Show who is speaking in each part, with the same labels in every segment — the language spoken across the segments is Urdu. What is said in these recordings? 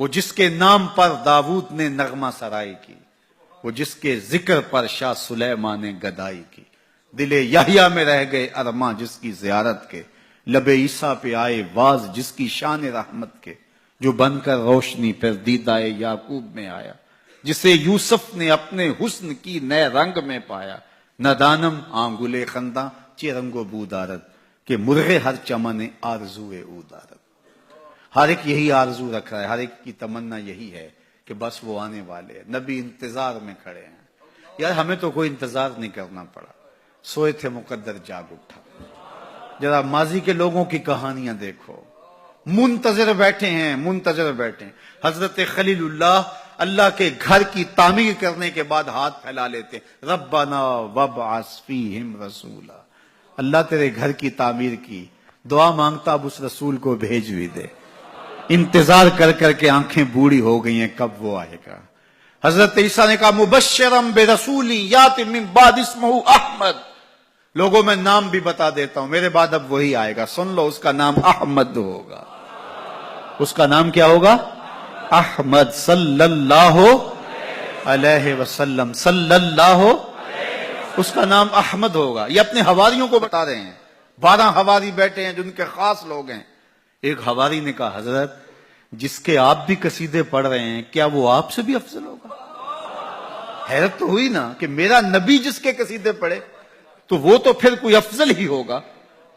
Speaker 1: وہ جس کے نام پر داؤد نے نغمہ سرائی کی، وہ جس کے ذکر پر شاہ سلیمان نے گدائی کی، دل یحییٰ میں رہ گئے ارماں جس کی زیارت کے، لب عیسیٰ پہ آئے واز جس کی شان رحمت کے، جو بن کر روشنی پھر دیدہ یعقوب میں آیا، جسے یوسف نے اپنے حسن کی نئے رنگ میں پایا، نہ دانم آنگلے خنداں چرنگو بودارت کہ مرغے ہر چمن آرزوئے او دارت۔ ہر ایک یہی آرزو رکھ رہا ہے، ہر ایک کی تمنا یہی ہے کہ بس وہ آنے والے ہیں، نبی انتظار میں کھڑے ہیں۔ یار ہمیں تو کوئی انتظار نہیں کرنا پڑا، سوئے تھے مقدر جاگ اٹھا۔ ذرا ماضی کے لوگوں کی کہانیاں دیکھو، منتظر بیٹھے ہیں، منتظر بیٹھے ہیں۔ حضرت خلیل اللہ کے گھر کی تعمیر کرنے کے بعد ہاتھ پھیلا لیتے، ربنا وابعث فیہم رسولا، اللہ تیرے گھر کی تعمیر کی، دعا مانگتا اب اس رسول کو بھیج بھی دے۔ انتظار کر کر کے آنکھیں بوڑھی ہو گئی ہیں، کب وہ آئے گا۔ حضرت عیسیٰ نے کہا مبشرم برسول یاتی من بعد اسمہ احمد، لوگوں میں نام بھی بتا دیتا ہوں، میرے بعد اب وہی آئے گا، سن لو، اس کا نام احمد ہوگا۔ اس کا نام کیا ہوگا؟ احمد صلی اللہ علیہ وسلم، صلی اللہ، اس کا نام احمد ہوگا۔ یہ اپنے حواریوں کو بتا رہے ہیں، 12 حواری بیٹھے ہیں جن کے خاص لوگ ہیں۔ ایک حواری نے کہا حضرت جس کے آپ بھی قصیدے پڑھ رہے ہیں کیا وہ آپ سے بھی افضل ہوگا؟ حیرت تو ہوئی نا کہ میرا نبی جس کے قصیدے پڑھے تو وہ تو پھر کوئی افضل ہی ہوگا۔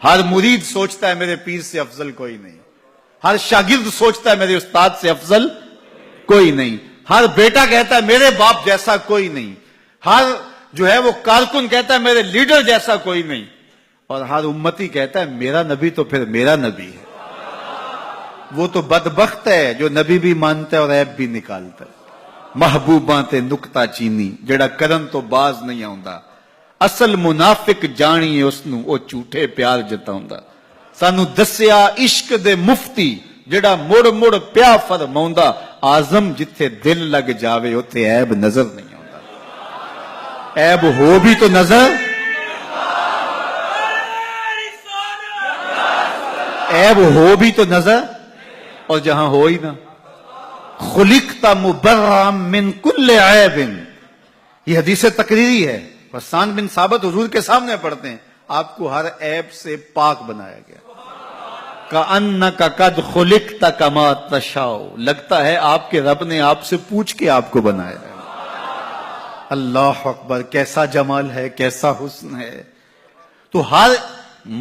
Speaker 1: ہر مرید سوچتا ہے میرے پیر سے افضل کوئی نہیں، ہر شاگرد سوچتا ہے میرے استاد سے افضل کوئی نہیں، ہر بیٹا کہتا ہے میرے باپ جیسا کوئی نہیں، ہر جو ہے وہ کارکن کہتا ہے میرے لیڈر جیسا کوئی نہیں، اور ہر امتی کہتا ہے میرا نبی تو پھر میرا نبی ہے۔ وہ تو بدبخت ہے جو نبی بھی مانتا ہے اور عیب بھی نکالتا ہے۔ محبوباں تے نکتہ چینی جڑا کرن تو باز نہیں آوندا، اصل منافق جانیے اس نو او جھوٹے پیار جتاوندا۔ سانو دسیا عشق دے مفتی جڑا مڑ مڑ پیا فرماوندا، آزم جتھے دل لگ جاوے اوتھے عیب نظر نہیں آوندا۔ عیب ہو بھی تو نظر، عیب ہو بھی تو نظر، اور جہاں ہو ہی نہ۔ خلقت مبرأ من کل عیب، یہ حدیث تقریری ہے، حسان بن ثابت حضور کے سامنے پڑھتے ہیں، آپ کو ہر عیب سے پاک بنایا گیا۔ کأنک قد خلقت کما تشاء، لگتا ہے آپ کے رب نے آپ سے پوچھ کے آپ کو بنایا ہے۔ اللہ اکبر، کیسا جمال ہے، کیسا حسن ہے۔ تو ہر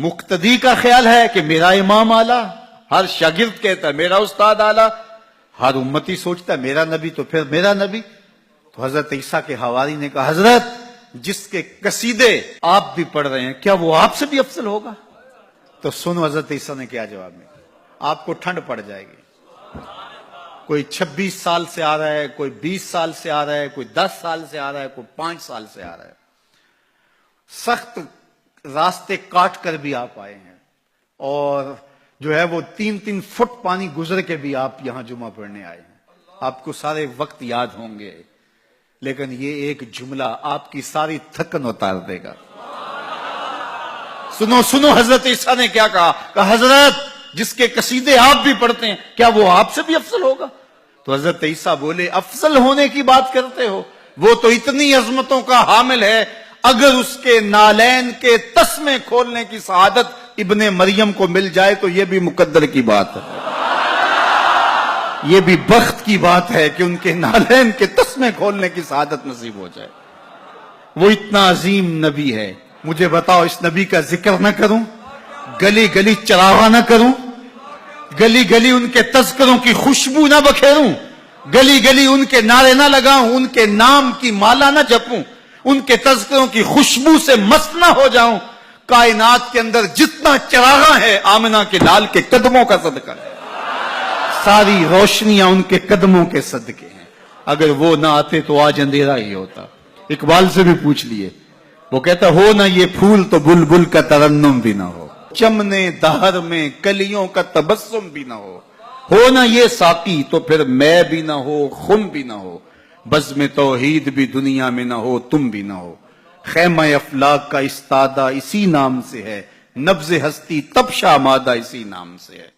Speaker 1: مقتدی کا خیال ہے کہ میرا امام اعلیٰ، ہر شاگرد کہتا ہے میرا استاد اعلیٰ، ہر امتی سوچتا ہے میرا نبی تو پھر میرا نبی۔ تو حضرت عیسیٰ کے حواری نے کہا حضرت جس کے قصیدے آپ بھی پڑھ رہے ہیں کیا وہ آپ سے بھی افضل ہوگا؟ تو سنو حضرت عیسیٰ نے کیا جواب میں، آپ کو ٹھنڈ پڑ جائے گی۔ کوئی 26 سال سے آ رہا ہے، کوئی 20 سال سے آ رہا ہے، کوئی 10 سال سے آ رہا ہے، کوئی 5 سال سے آ رہا ہے، سخت راستے کاٹ کر بھی آپ آئے ہیں، اور جو ہے وہ 3-3 فٹ پانی گزر کے بھی آپ یہاں جمعہ پڑھنے آئے ہیں۔ آپ کو سارے وقت یاد ہوں گے، لیکن یہ ایک جملہ آپ کی ساری تھکن اتار دے گا۔ سنو سنو حضرت عیسیٰ نے کیا کہا، کہ حضرت جس کے قصیدے آپ بھی پڑھتے ہیں کیا وہ آپ سے بھی افضل ہوگا؟ تو حضرت عیسیٰ بولے افضل ہونے کی بات کرتے ہو، وہ تو اتنی عظمتوں کا حامل ہے، اگر اس کے نالین کے تسمے کھولنے کی سعادت ابن مریم کو مل جائے تو یہ بھی مقدر کی بات ہے، یہ بھی بخت کی بات ہے کہ ان کے نالین کے تسمے کھولنے کی سعادت نصیب ہو جائے۔ وہ اتنا عظیم نبی ہے، مجھے بتاؤ اس نبی کا ذکر نہ کروں، گلی گلی چراغاں نہ کروں، گلی گلی ان کے تذکروں کی خوشبو نہ بکھیروں، گلی گلی ان کے نعرے نہ لگاؤں، ان کے نام کی مالا نہ جپوں، ان کے تذکروں کی خوشبو سے مست نہ ہو جاؤں؟ کائنات کے اندر جتنا چراغاں ہے آمنہ کے لال کے قدموں کا صدقہ ہے، ساری روشنیاں ان کے قدموں کے صدقے ہیں۔ اگر وہ نہ آتے تو آج اندھیرا ہی ہوتا۔ اقبال سے بھی پوچھ لیے، وہ کہتا ہو نہ یہ پھول تو بلبل کا ترنم بھی نہ ہو، چمنے دہر میں کلیوں کا تبسم بھی نہ ہو نہ یہ ساقی تو پھر میں بھی نہ ہو، خم بھی نہ ہو، بزم توحید بھی دنیا میں نہ ہو، تم بھی نہ ہو، خیمہ افلاک کا استادہ اسی نام سے ہے، نبض ہستی تب شامادہ اسی نام سے ہے۔